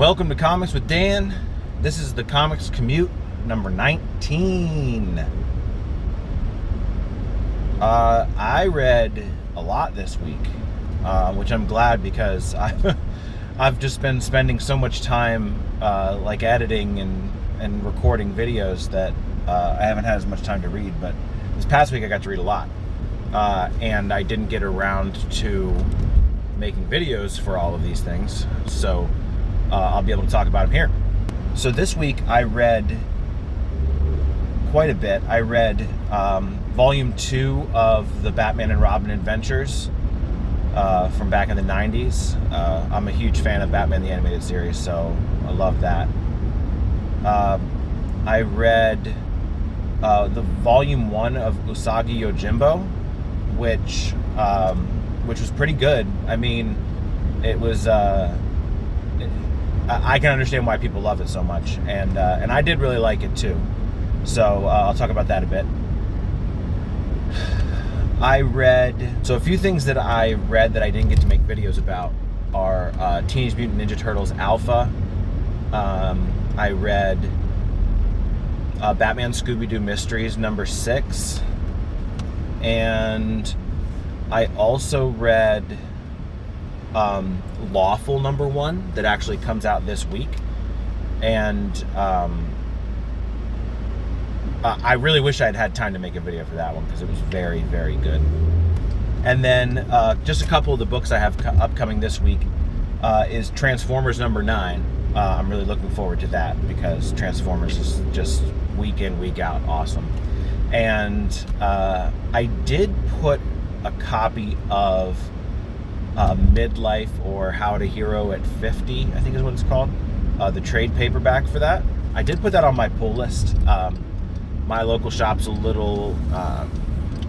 Welcome to Comics with Dan. This is the Comics Commute number 19. I read a lot this week, which I'm glad because I've just been spending so much time like editing and recording videos that I haven't had as much time to read. But this past week I got to read a lot, and I didn't get around to making videos for all of these things, so I'll be able to talk about them here. So this week I read quite a bit. I read volume 2 of the Batman and Robin adventures from back in the 90s. I'm a huge fan of Batman the Animated Series, so I love that. I read the volume 1 of Usagi Yojimbo, which was pretty good. I mean, it was I can understand why people love it so much, and I did really like it too. So I'll talk about that a bit. So a few things that I read that I didn't get to make videos about are Teenage Mutant Ninja Turtles Alpha. I read Batman Scooby-Doo Mysteries number 6, and I also read Lawful number 1 that actually comes out this week, and I really wish I'd had time to make a video for that one because it was very, very good. And then just a couple of the books I have upcoming this week is Transformers number 9. I'm really looking forward to that because Transformers is just week in, week out awesome. And I did put a copy of Midlife or How to Hero at 50, I think is what it's called, the trade paperback for that. I did put that on my pull list. My local shop's a little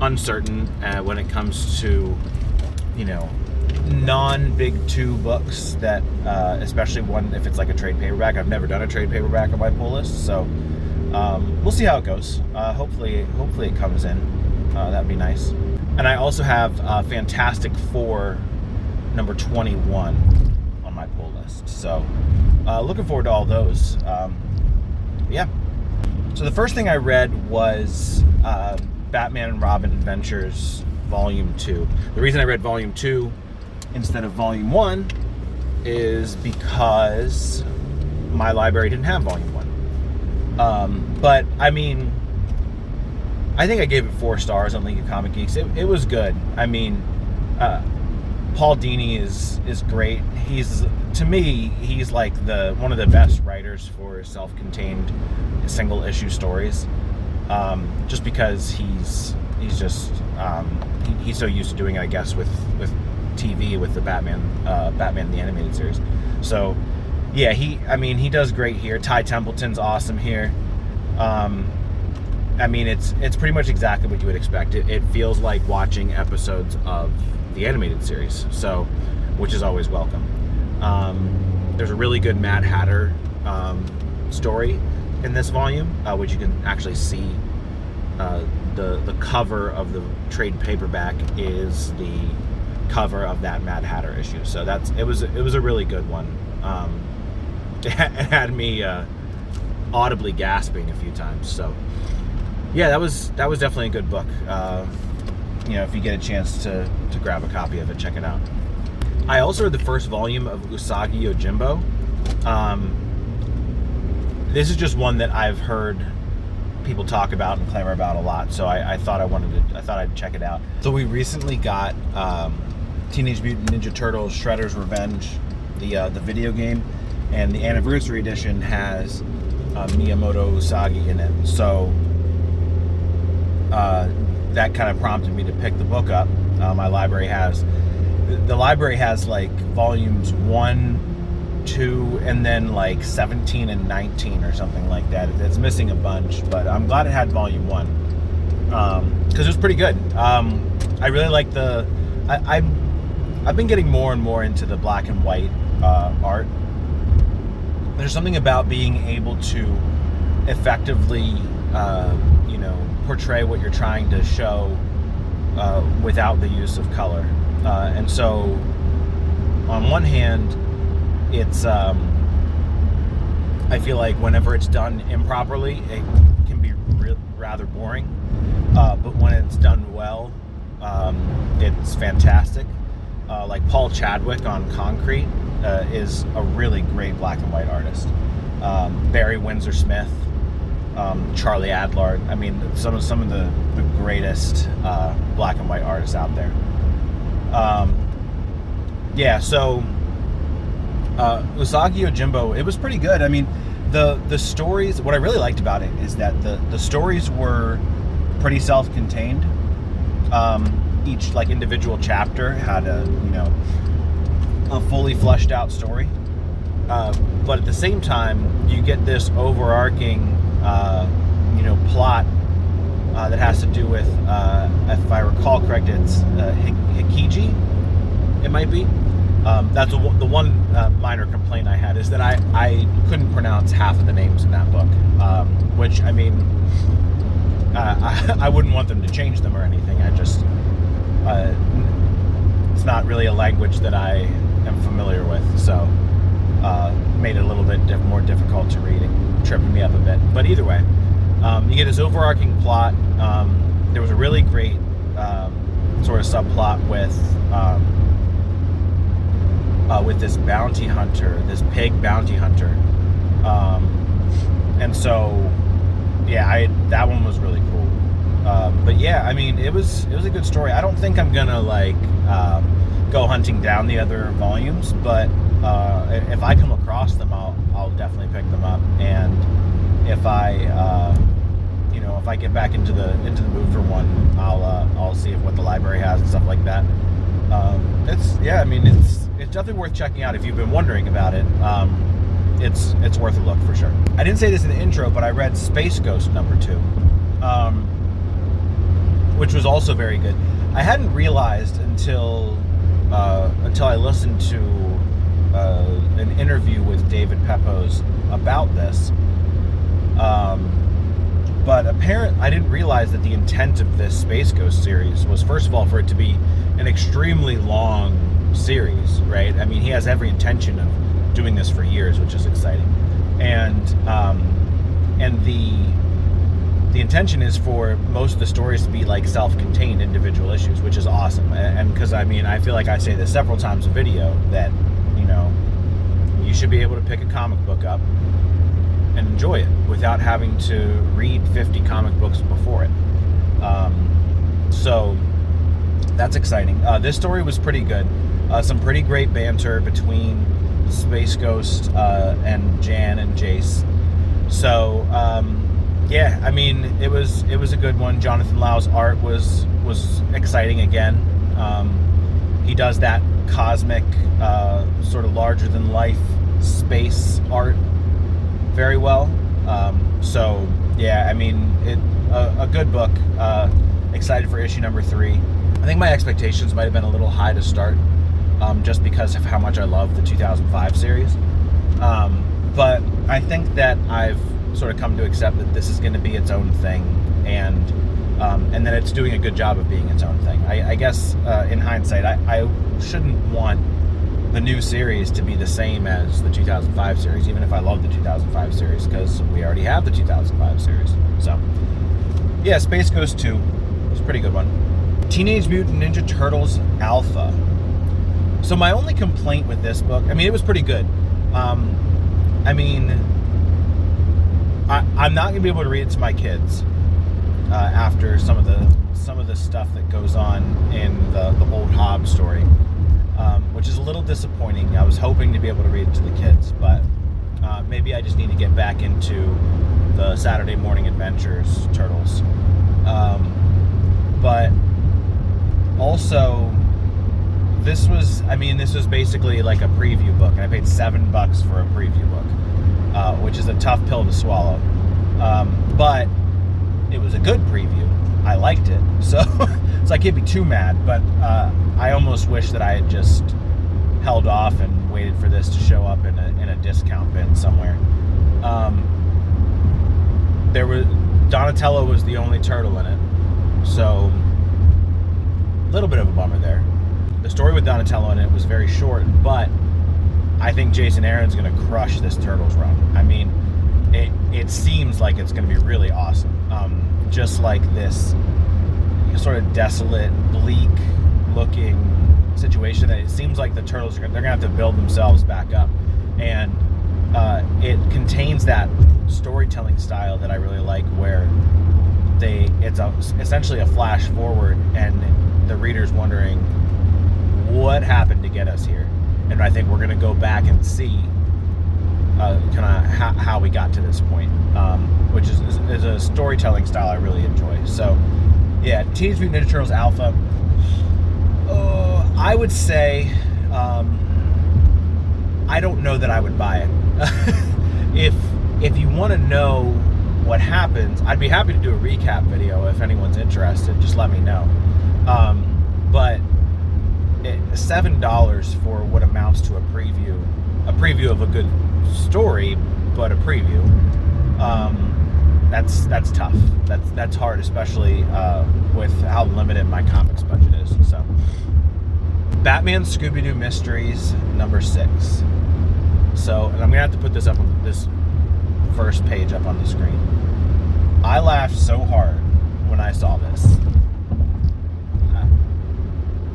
uncertain when it comes to, non-big 2 books that, especially one if it's like a trade paperback. I've never done a trade paperback on my pull list, so we'll see how it goes. Hopefully it comes in. That'd be nice. And I also have Fantastic Four number 21 on my pull list. So looking forward to all those. Yeah. So the first thing I read was Batman and Robin Adventures Volume 2. The reason I read Volume 2 instead of Volume 1 is because my library didn't have Volume 1. But I mean, I think I gave it 4 stars on League of Comic Geeks. It was good. I mean, Paul Dini is great. To me, he's like one of the best writers for self-contained single issue stories. Just because he's so used to doing it, I guess, with TV, with the Batman the Animated Series. So yeah, he does great here. Ty Templeton's awesome here. I mean, it's pretty much exactly what you would expect. It feels like watching episodes of the animated series, so which is always welcome. There's a really good Mad Hatter story in this volume, which you can actually see. The cover of the trade paperback is the cover of that Mad Hatter issue, so it was a really good one. It had me audibly gasping a few times. So yeah, that was definitely a good book. If you get a chance to grab a copy of it, check it out. I also read the first volume of Usagi Yojimbo. This is just one that I've heard people talk about and clamor about a lot, so I thought I'd check it out. So we recently got Teenage Mutant Ninja Turtles Shredder's Revenge, the video game, and the anniversary edition has Miyamoto Usagi in it. So that kind of prompted me to pick the book up. My library has like volumes 1, 2, and then like 17 and 19 or something like that. It's missing a bunch, but I'm glad it had volume 1 because it was pretty good. I really like I've been getting more and more into the black and white art. There's something about being able to effectively portray what you're trying to show without the use of color. And so on one hand, it's I feel like whenever it's done improperly, it can be rather boring. But when it's done well, it's fantastic. Like Paul Chadwick on Concrete is a really great black and white artist. Barry Windsor Smith, Charlie Adlard. I mean, some of the greatest black and white artists out there. So Usagi Yojimbo, it was pretty good. I mean, the stories, what I really liked about it is that the stories were pretty self-contained. Each like individual chapter had a fully fleshed out story. But at the same time, you get this overarching plot that has to do with, if I recall correct, it's Hikiji. It might be. That's the one minor complaint I had, is that I couldn't pronounce half of the names in that book, which, I mean, I wouldn't want them to change them or anything. I just, it's not really a language that I am familiar with, so made it a little bit more difficult to read, tripping me up a bit. But either way, you get this overarching plot. There was a really great sort of subplot with this bounty hunter, this pig bounty hunter, and so that one was really cool. But yeah, I mean, it was a good story. I don't think I'm gonna go hunting down the other volumes, but if I come across them, I'll definitely pick them up. And if I get back into the mood for one, I'll see what the library has and stuff like that. It's definitely worth checking out if you've been wondering about it. It's worth a look for sure. I didn't say this in the intro, but I read Space Ghost #2, which was also very good. I hadn't realized until I listened to an interview with David Pepose about this. But apparently, I didn't realize that the intent of this Space Ghost series was, first of all, for it to be an extremely long series, right? I mean, he has every intention of doing this for years, which is exciting. And the intention is for most of the stories to be like self-contained individual issues, which is awesome. And because, I mean, I feel like I say this several times a video, that, you should be able to pick a comic book up and enjoy it without having to read 50 comic books before it. So that's exciting. This story was pretty good. Some pretty great banter between Space Ghost and Jan and Jace. So I mean, it was a good one. Jonathan Lau's art was exciting again. He does that cosmic, sort of larger than life space art very well. I mean, a good book. Excited for issue #3. I think my expectations might have been a little high to start, just because of how much I love the 2005 series. But I think that I've sort of come to accept that this is going to be its own thing, and that it's doing a good job of being its own thing. I guess in hindsight, I shouldn't want the new series to be the same as the 2005 series, even if I love the 2005 series, because we already have the 2005 series. So, yeah, Space Ghost 2 was a pretty good one. Teenage Mutant Ninja Turtles Alpha. So my only complaint with this book, I mean, it was pretty good. I mean, I'm not gonna be able to read it to my kids after some of the stuff that goes on in the old Hobbs story, which is a little disappointing. I was hoping to be able to read it to the kids, but maybe I just need to get back into the Saturday Morning Adventures Turtles. But also, this was basically like a preview book, and I paid $7 for a preview book, which is a tough pill to swallow. But it was a good preview. I liked it, so I can't be too mad. But I almost wish that I had just held off and waited for this to show up in a discount bin somewhere. Donatello was the only turtle in it, so a little bit of a bummer there. The story with Donatello in it was very short, but I think Jason Aaron's going to crush this Turtles run. I mean, it seems like it's going to be really awesome. Just like this sort of desolate, bleak looking situation that it seems like the turtles they're going to have to build themselves back up, and it contains that storytelling style that I really like, where it's essentially a flash forward and the reader's wondering what happened to get us here, and I think we're going to go back and see kind of how we got to this point, which is a storytelling style I really enjoy. So yeah, Teenage Mutant Ninja Turtles Alpha, I would say I don't know that I would buy it. If you want to know what happens, I'd be happy to do a recap video if anyone's interested. Just let me know. But $7 for what amounts to a preview of a good story, but a preview. That's tough. That's hard, especially with how limited my comics budget is. So, Batman Scooby-Doo Mysteries #6. So, and I'm gonna have to put this up on this first page up on the screen. I laughed so hard when I saw this.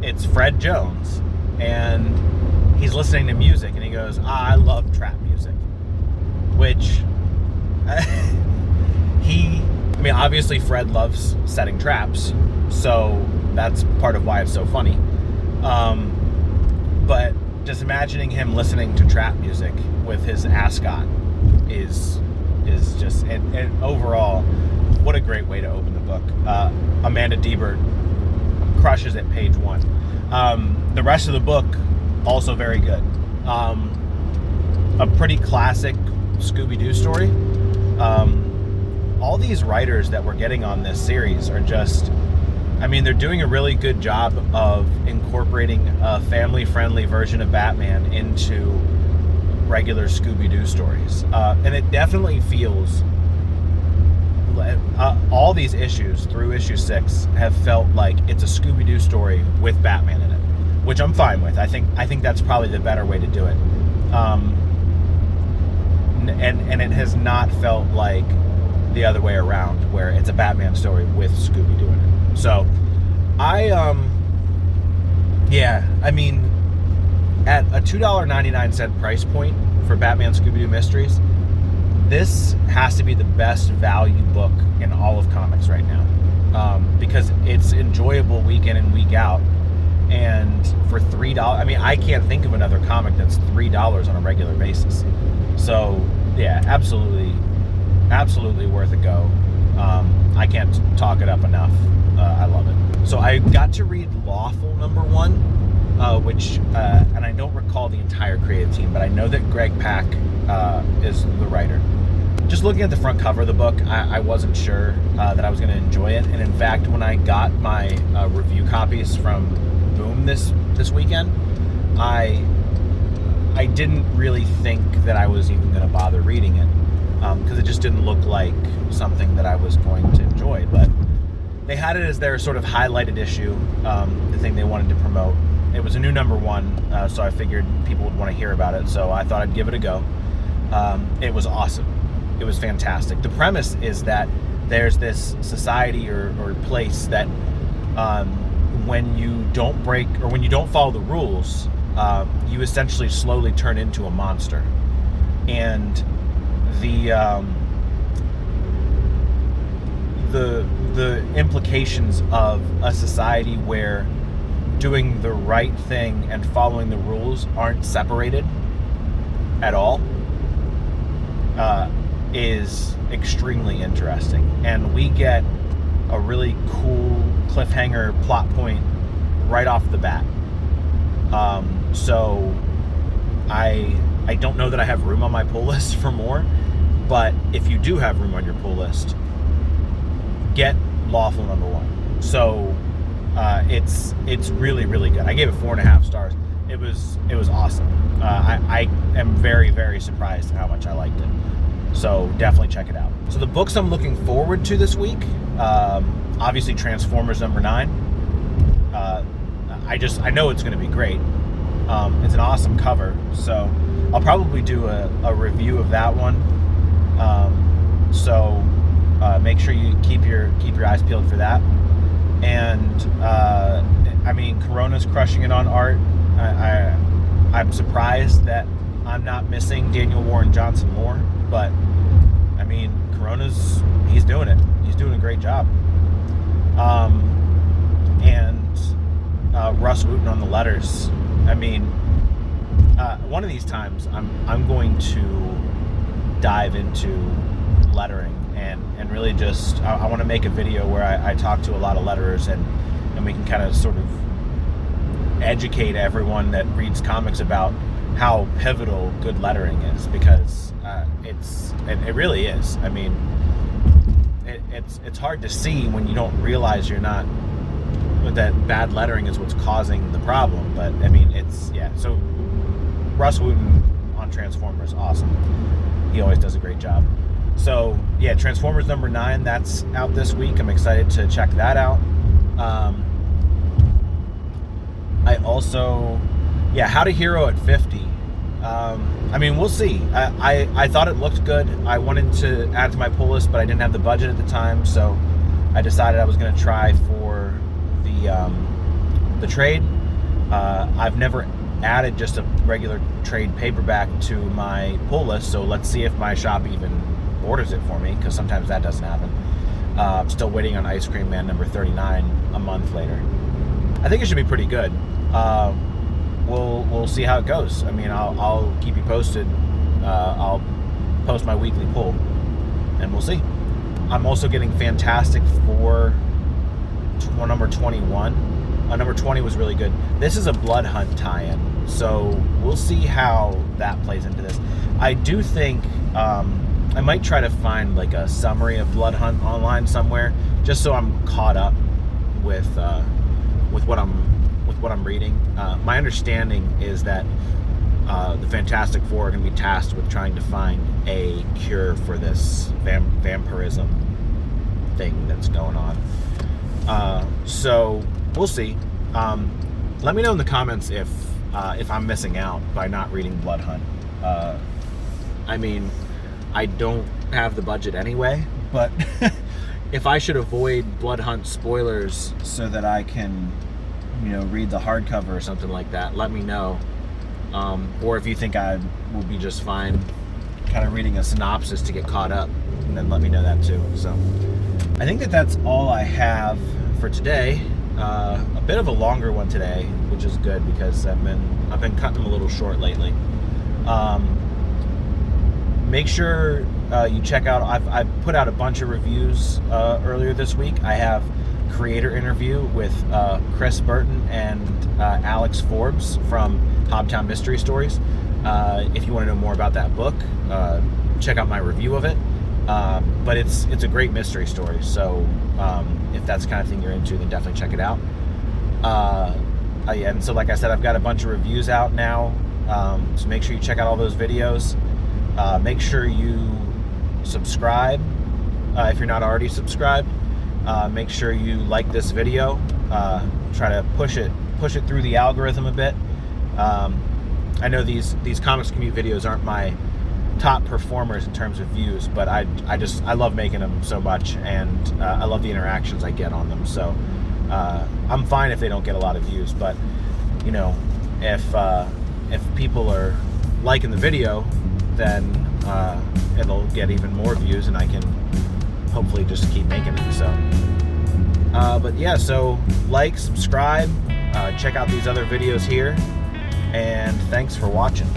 It's Fred Jones, and he's listening to music, and he goes, I love trap music. Which, obviously Fred loves setting traps, so that's part of why it's so funny. But just imagining him listening to trap music with his ascot is just, and overall, what a great way to open the book. Amanda Diebert crushes at page 1. The rest of the book, also very good. A pretty classic Scooby-Doo story. All these writers that we're getting on this series are just, they're doing a really good job of incorporating a family-friendly version of Batman into regular Scooby-Doo stories. And it definitely feels, all these issues through issue 6 have felt like it's a Scooby-Doo story with Batman in it, which I'm fine with. I think that's probably the better way to do it. And it has not felt like the other way around, where it's a Batman story with Scooby-Doo in it. So, at a $2.99 price point for Batman Scooby-Doo Mysteries, this has to be the best value book in all of comics right now, because it's enjoyable week in and week out. And for $3, I can't think of another comic that's $3 on a regular basis. So yeah, absolutely worth a go. I can't talk it up enough. I love it. So I got to read Lawful #1, which, and I don't recall the entire creative team, but I know that Greg Pak is the writer. Just looking at the front cover of the book, I wasn't sure that I was going to enjoy it. And in fact, when I got my review copies from Boom this weekend, I didn't really think that I was even going to bother reading it, because it just didn't look like something that I was going to enjoy. But they had it as their sort of highlighted issue, the thing they wanted to promote. It was a new #1, so I figured people would want to hear about it, so I thought I'd give it a go. It was awesome. It was fantastic. The premise is that there's this society or place that when you don't break, or when you don't follow the rules, you essentially slowly turn into a monster. And the implications of a society where doing the right thing and following the rules aren't separated at all is extremely interesting. And we get a really cool cliffhanger plot point right off the bat. So I don't know that I have room on my pull list for more, but if you do have room on your pull list, get Lawful #1. So it's really, really good. I gave it 4.5 stars. It was awesome. I am very, very surprised at how much I liked it. So definitely check it out. So the books I'm looking forward to this week, obviously Transformers #9. I know it's going to be great. It's an awesome cover, so I'll probably do a review of that one. So make sure you keep your eyes peeled for that. And I mean, Corona's crushing it on art. I'm surprised that I'm not missing Daniel Warren Johnson more, but I mean, he's doing it. He's doing a great job. And Russ Wooten on the letters. I mean, one of these times I'm going to dive into lettering and really just I want to make a video where I talk to a lot of letterers and we can kind of sort of educate everyone that reads comics about how pivotal good lettering is, because it really is. I mean, it's hard to see when you don't realize that bad lettering is what's causing the problem. But I mean, so Russ Wooten on Transformers, awesome. He always does a great job. So yeah, Transformers number 9, that's out this week. I'm excited to check that out. I also, How to Hero at 50. I mean, we'll see. I thought it looked good. I wanted to add it to my pull list, but I didn't have the budget at the time, so I decided I was going to try for the trade. I've never added just a regular trade paperback to my pull list, so let's see if my shop even orders it for me, because sometimes that doesn't happen. I'm still waiting on Ice Cream Man number 39 a month later. I think it should be pretty good. We'll see how it goes. I mean, I'll keep you posted. I'll post my weekly pull, and we'll see. I'm also getting Fantastic Four number 21. Number 20 was really good. This is a Blood Hunt tie-in, so we'll see how that plays into this. I do think I might try to find like a summary of Blood Hunt online somewhere, just so I'm caught up with what I'm reading. My understanding is that the Fantastic Four are going to be tasked with trying to find a cure for this vampirism thing that's going on. So we'll see. Let me know in the comments if I'm missing out by not reading Blood Hunt. I mean, I don't have the budget anyway, but if I should avoid Blood Hunt spoilers so that I can, read the hardcover or something like that, let me know. Or if you think I will be just fine kind of reading a synopsis to get caught up, and then let me know that too. So I think that's all I have for today. A bit of a longer one today, which is good because I've been cutting them a little short lately. Make sure you check out. I've put out a bunch of reviews earlier this week. I have creator interview with Chris Burton and Alex Forbes from Hobtown Mystery Stories. If you want to know more about that book, check out my review of it. But it's a great mystery story, so if that's the kind of thing you're into, then definitely check it out. And so like I said, I've got a bunch of reviews out now, so make sure you check out all those videos. Make sure you subscribe if you're not already subscribed. Make sure you like this video. Try to push it through the algorithm a bit. I know these Comics Commute videos aren't my top performers in terms of views, but I love making them so much, and I love the interactions I get on them. So I'm fine if they don't get a lot of views, but if people are liking the video, then it'll get even more views, and I can hopefully just keep making them. So but yeah, so like, subscribe, check out these other videos here, and thanks for watching.